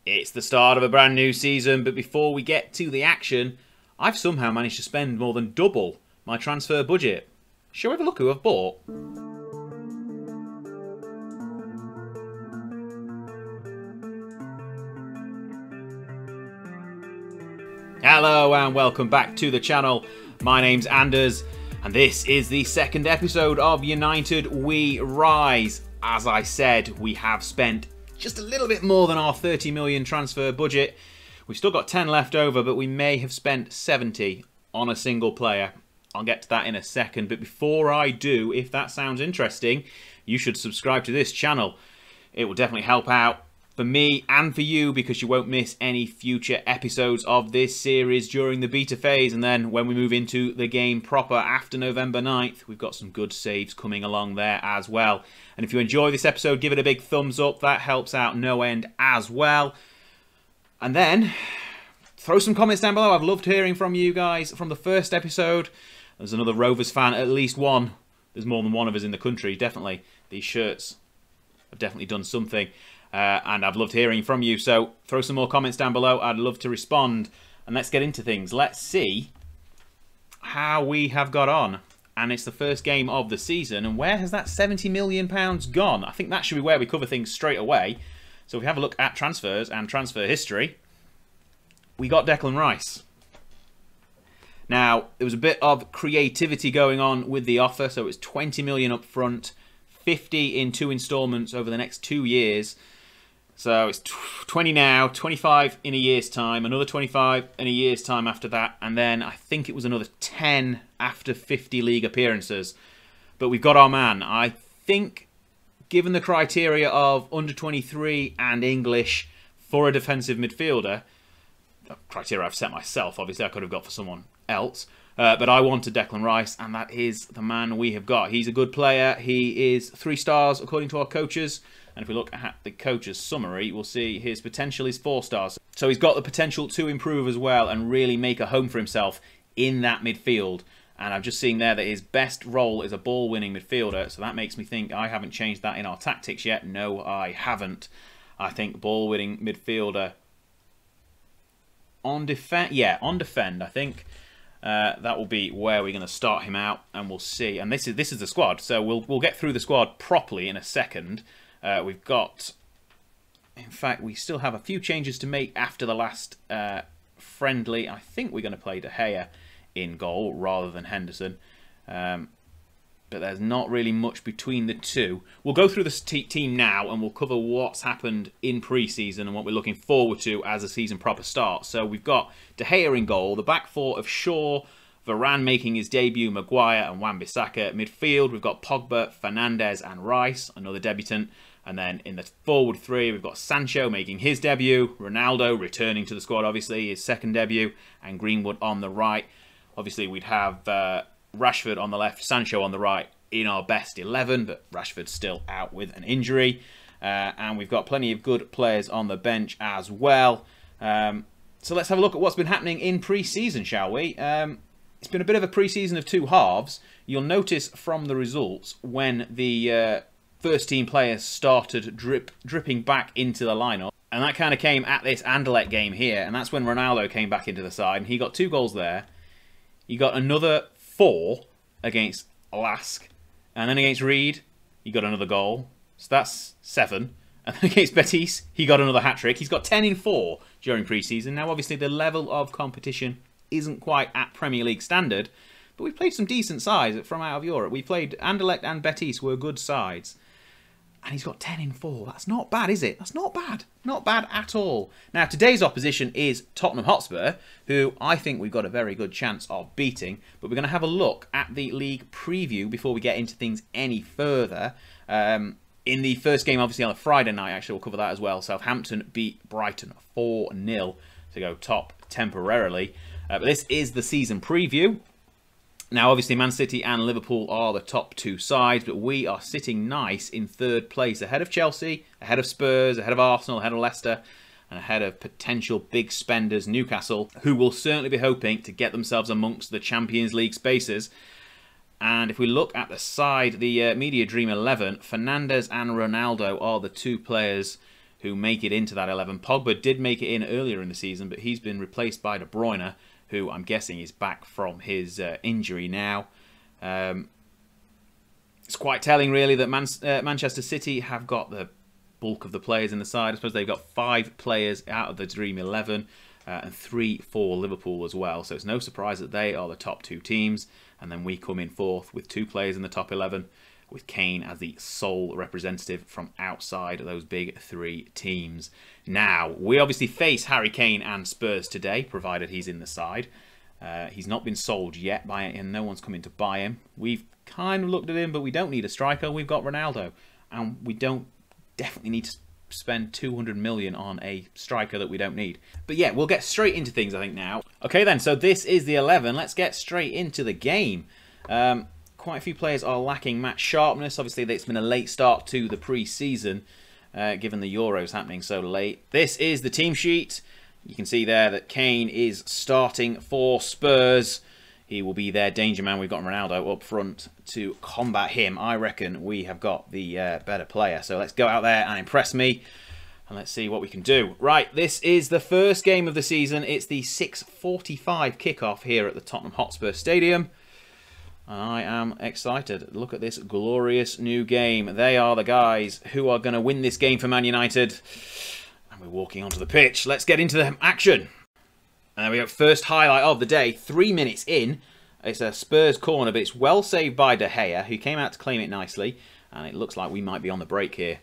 It's the start of a brand new season, but before we get to the action, I've somehow managed to spend more than double my transfer budget. Shall we have a look who I've bought? Hello and welcome back to the channel. My name's Anders and this is the second episode of United We Rise. As I said, we have spent just a little bit more than our 30 million transfer budget. We've still got 10 left over, but we may have spent 70 on a single player. I'll get to that in a second, but before I do, if that sounds interesting, you should subscribe to this channel. It will definitely help out for me and for you because you won't miss any future episodes of this series during the beta phase. And then when we move into the game proper after November 9th, we've got some good saves coming along there as well. And if you enjoy this episode, give it a big thumbs up. That helps out no end as well. And then throw some comments down below. I've loved hearing from you guys from the first episode. There's another Rovers fan, at least one. There's more than one of us in the country, definitely. These shirts have definitely done something. And I've loved hearing from you, so throw some more comments down below. I'd love to respond, and let's get into things. Let's see how we have got on, and it's the first game of the season, and where has that £70 million gone? I think that should be where we cover things straight away. So if we have a look at transfers and transfer history, we got Declan Rice. Now, there was a bit of creativity going on with the offer, so it was 20 million up front, 50 in 2 installments over the next 2 years. So it's 20 now, 25 in a year's time, another 25 in a year's time after that, and then I think it was another 10 after 50 league appearances. But we've got our man. I think, given the criteria of under 23 and English for a defensive midfielder, the criteria I've set myself, obviously I could have got for someone else, but I wanted Declan Rice, and that is the man we have got. He's a good player. He is 3 stars according to our coaches. And if we look at the coach's summary, we'll see his potential is 4 stars. So he's got the potential to improve as well and really make a home for himself in that midfield. And I'm just seeing there that his best role is a ball-winning midfielder. So that makes me think I haven't changed that in our tactics yet. No, I haven't. I think ball-winning midfielder on defend. Yeah, on defend, I think. That will be where we're going to start him out, and we'll see. And this is the squad. So we'll get through the squad properly in a second. We've got, in fact, we still have a few changes to make after the last friendly. I think we're going to play De Gea in goal rather than Henderson. But there's not really much between the two. We'll go through the team now and we'll cover what's happened in pre-season and what we're looking forward to as the season proper starts. So we've got De Gea in goal, the back 4 of Shaw, Varane making his debut, Maguire and Wan-Bissaka. Midfield, we've got Pogba, Fernandes and Rice, another debutant. And then in the forward 3, we've got Sancho making his debut, Ronaldo returning to the squad, obviously, his second debut, and Greenwood on the right. Obviously, we'd have Rashford on the left, Sancho on the right in our best 11, but Rashford's still out with an injury. And we've got plenty of good players on the bench as well. So let's have a look at what's been happening in pre-season, shall we? It's been a bit of a pre-season of 2 halves. You'll notice from the results when the first team players started dripping back into the lineup, and that kind of came at this Anderlecht game here, and that's when Ronaldo came back into the side, and he got 2 goals there. He got another 4 against Lask, and then against Reed, he got another goal, so that's 7. And then against Betis, he got another hat-trick. He's got 10 in 4 during pre-season. Now, obviously, the level of competition isn't quite at Premier League standard, but we played some decent sides from out of Europe. We played Anderlecht and Betis were good sides. And he's got 10 in 4. That's not bad, is it? That's not bad. Not bad at all. Now, today's opposition is Tottenham Hotspur, who I think we've got a very good chance of beating. But we're going to have a look at the league preview before we get into things any further. In the first game, obviously, on a Friday night, actually, we'll cover that as well. Southampton beat Brighton 4-0 to go top temporarily. But this is the season preview. Now, obviously, Man City and Liverpool are the top 2 sides, but we are sitting nice in 3rd place, ahead of Chelsea, ahead of Spurs, ahead of Arsenal, ahead of Leicester, and ahead of potential big spenders Newcastle, who will certainly be hoping to get themselves amongst the Champions League spaces. And if we look at the side, the Media Dream 11, Fernandes and Ronaldo are the 2 players who make it into that 11. Pogba did make it in earlier in the season, but he's been replaced by De Bruyne, who I'm guessing is back from his injury now. It's quite telling, really, that Manchester City have got the bulk of the players in the side. I suppose they've got 5 players out of the Dream 11 and 3 for Liverpool as well. So it's no surprise that they are the top 2 teams. And then we come in 4th with 2 players in the top 11, with Kane as the sole representative from outside of those big 3 teams. Now, we obviously face Harry Kane and Spurs today, provided he's in the side. He's not been sold yet by it, and no one's coming to buy him. We've kind of looked at him, but we don't need a striker. We've got Ronaldo, and we don't definitely need to spend 200 million on a striker that we don't need. But yeah, we'll get straight into things, I think, now. Okay then, so this is the 11. Let's get straight into the game. Quite a few players are lacking match sharpness. Obviously, it's been a late start to the pre-season, given the Euros happening so late. This is the team sheet. You can see there that Kane is starting for Spurs. He will be their danger man. We've got Ronaldo up front to combat him. I reckon we have got the better player. So let's go out there and impress me. And let's see what we can do. Right, this is the first game of the season. It's the 6:45 kickoff here at the Tottenham Hotspur Stadium. I am excited. Look at this glorious new game. They are the guys who are going to win this game for Man United. And we're walking onto the pitch. Let's get into the action. And there we go. First highlight of the day. 3 minutes in. It's a Spurs corner, but it's well saved by De Gea, who came out to claim it nicely. And it looks like we might be on the break here.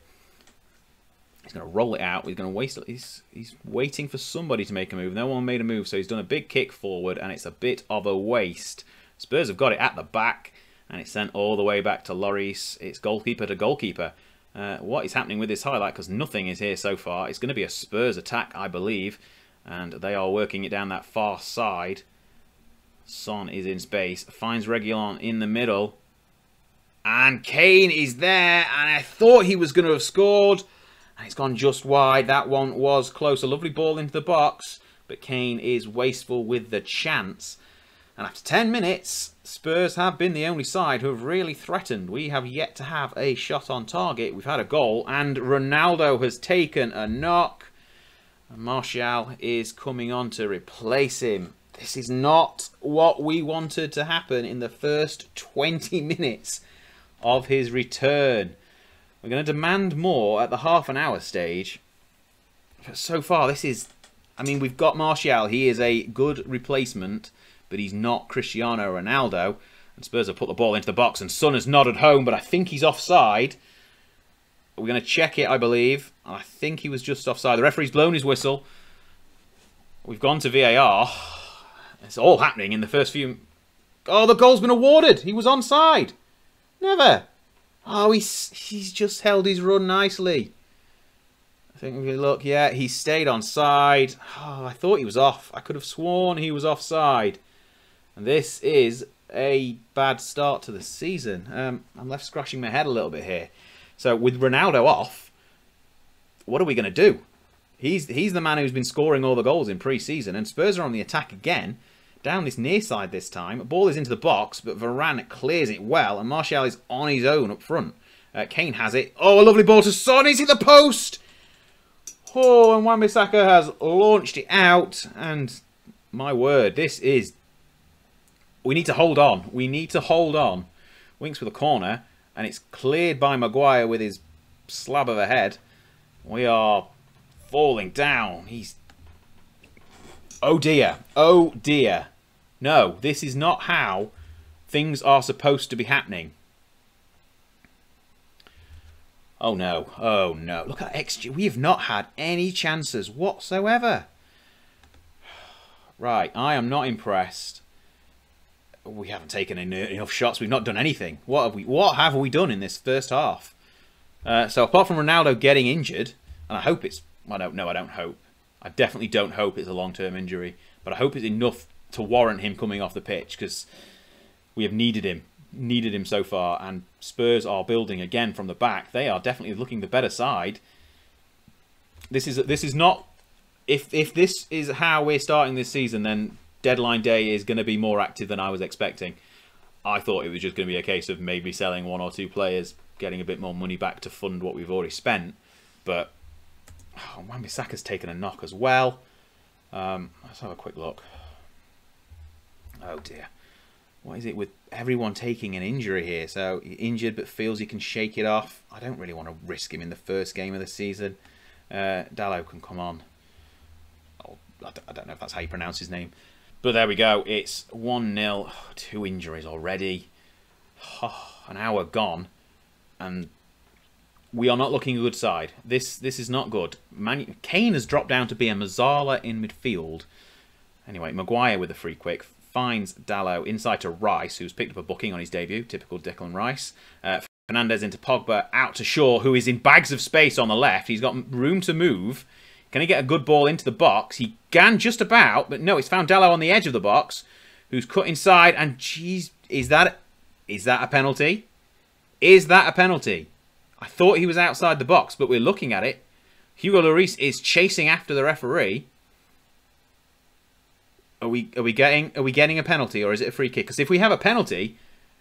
He's going to roll it out. He's going to waste it. He's waiting for somebody to make a move. No one made a move, so he's done a big kick forward, and it's a bit of a waste. Spurs have got it at the back, and it's sent all the way back to Lloris. It's goalkeeper to goalkeeper. What is happening with this highlight? Because nothing is here so far. It's going to be a Spurs attack, I believe, and they are working it down that far side. Son is in space, finds Reguilon in the middle, and Kane is there, and I thought he was going to have scored, and it's gone just wide. That one was close. A lovely ball into the box, but Kane is wasteful with the chance. And after 10 minutes, Spurs have been the only side who have really threatened. We have yet to have a shot on target. We've had a goal, and Ronaldo has taken a knock. And Martial is coming on to replace him. This is not what we wanted to happen in the first 20 minutes of his return. We're going to demand more at the half an hour stage. But so far, this is... I mean, we've got Martial. He is a good replacement, but he's not Cristiano Ronaldo. And Spurs have put the ball into the box, and Son has nodded home, but I think he's offside. We're going to check it, I believe. I think he was just offside. The referee's blown his whistle. We've gone to VAR. It's all happening in the first few... Oh, the goal's been awarded. He was onside. Never. Oh, he's just held his run nicely. I think if we look, yeah, he stayed onside. Oh, I thought he was off. I could have sworn he was offside. And this is a bad start to the season. I'm left scratching my head a little bit here. So with Ronaldo off, what are we going to do? He's the man who's been scoring all the goals in pre-season, and Spurs are on the attack again. Down this near side this time. Ball is into the box, but Varane clears it well, and Martial is on his own up front. Kane has it. Oh, a lovely ball to Son. He's hit the post. Oh, and Wan-Bissaka has launched it out, and my word, this is... We need to hold on. We need to hold on. Winks with a corner, and it's cleared by Maguire with his slab of a head. We are falling down. He's... Oh dear. Oh dear. No, this is not how things are supposed to be happening. Oh no. Oh no. Look at XG. We have not had any chances whatsoever. Right, I am not impressed. We haven't taken enough shots. We've not done anything. What have we done in this first half? So apart from Ronaldo getting injured, and I hope it's... I don't hope. I definitely don't hope it's a long-term injury, but I hope it's enough to warrant him coming off the pitch, because we have needed him so far, and Spurs are building again from the back. They are definitely looking the better side. This is not... If this is how we're starting this season, then deadline day is going to be more active than I was expecting. I thought it was just going to be a case of maybe selling 1 or 2 players, getting a bit more money back to fund what we've already spent, but Oh, Wan-Bissaka's taken a knock as well. Let's have a quick look. Oh dear. What is it with everyone taking an injury here? So, injured but feels he can shake it off. I don't really want to risk him in the first game of the season. Dalot can come on. Oh, I don't know if that's how you pronounce his name. But there we go. It's 1-0. 2 injuries already. Oh, an hour gone. And we are not looking a good side. This is not good. Kane has dropped down to be a Mazzala in midfield. Anyway, Maguire with a free kick finds Dalot inside to Rice, who's picked up a booking on his debut. Typical Declan Rice. Fernandez into Pogba, out to Shaw, who is in bags of space on the left. He's got room to move. Can he get a good ball into the box? He can just about, but no, it's found Dalot on the edge of the box, who's cut inside, and jeez, is that a penalty? Is that a penalty? I thought he was outside the box, but we're looking at it. Hugo Lloris is chasing after the referee. Are we getting a penalty, or is it a free kick? Because if we have a penalty,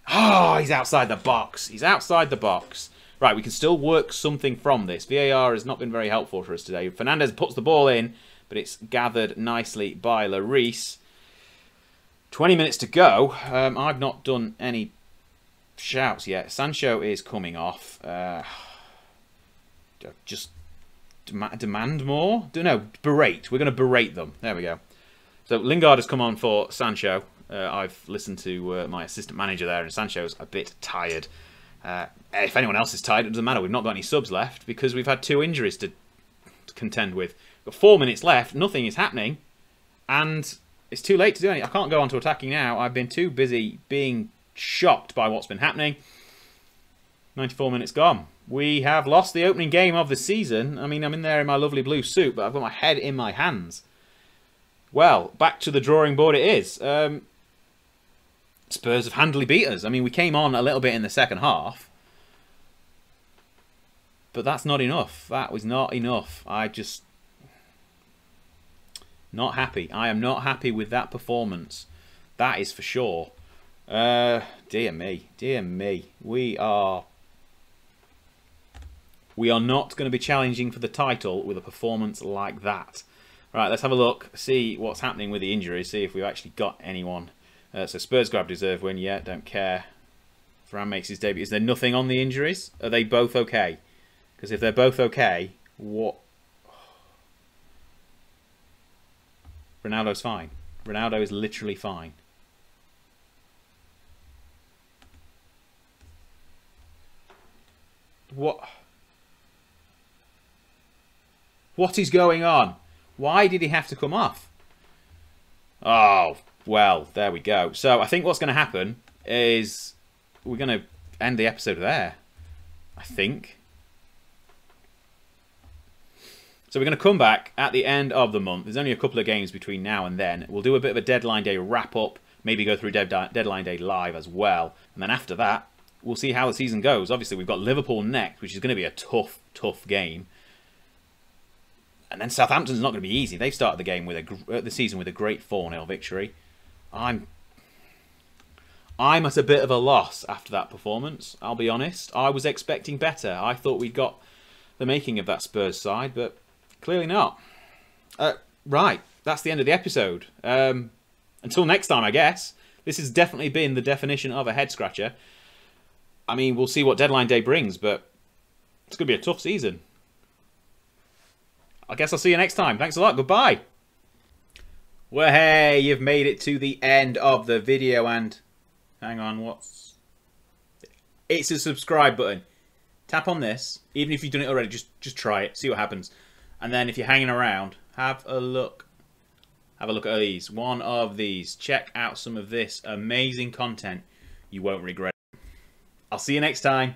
oh, he's outside the box. He's outside the box. Right, we can still work something from this. VAR has not been very helpful for us today. Fernandez puts the ball in, but it's gathered nicely by Lloris. 20 minutes to go. I've not done any shouts yet. Sancho is coming off. Just demand more? No, berate. We're going to berate them. There we go. So Lingard has come on for Sancho. I've listened to my assistant manager there, and Sancho's a bit tired. If anyone else is tired, it doesn't matter. We've not got any subs left because we've had 2 injuries to contend with. We've got 4 minutes left. Nothing is happening. And it's too late to do anything. I can't go on to attacking now. I've been too busy being shocked by what's been happening. 94 minutes gone. We have lost the opening game of the season. I mean, I'm in there in my lovely blue suit, but I've got my head in my hands. Well, back to the drawing board it is. Spurs have handily beat us. I mean, we came on a little bit in the second half. But that's not enough. That was not enough. Not happy. I am not happy with that performance. That is for sure. Dear me. Dear me. We are not going to be challenging for the title with a performance like that. Right, let's have a look. See what's happening with the injuries. See if we've actually got anyone. So Spurs grab deserve win. Yeah, don't care. Varane makes his debut. Is there nothing on the injuries? Are they both okay? Because if they're both okay, what? Ronaldo's fine. Ronaldo is literally fine. What? What is going on? Why did he have to come off? Oh, well, there we go. So I think what's going to happen is we're going to end the episode there. I think. So we're going to come back at the end of the month. There's only a couple of games between now and then. We'll do a bit of a deadline day wrap up. Maybe go through deadline day live as well. And then after that, we'll see how the season goes. Obviously, we've got Liverpool next, which is going to be a tough, tough game. And then Southampton's not going to be easy. They've started the game with the season with a great 4-0 victory. I'm at a bit of a loss after that performance, I'll be honest. I was expecting better. I thought we'd got the making of that Spurs side, but clearly not. Right, that's the end of the episode. Until next time, I guess. This has definitely been the definition of a head-scratcher. I mean, we'll see what deadline day brings, but it's going to be a tough season. I guess I'll see you next time. Thanks a lot. Goodbye. Well, hey, you've made it to the end of the video, and hang on, it's a subscribe button. Tap on this. Even if you've done it already, just try it. See what happens. And then if you're hanging around, have a look. Have a look at these. One of these. Check out some of this amazing content. You won't regret it. I'll see you next time.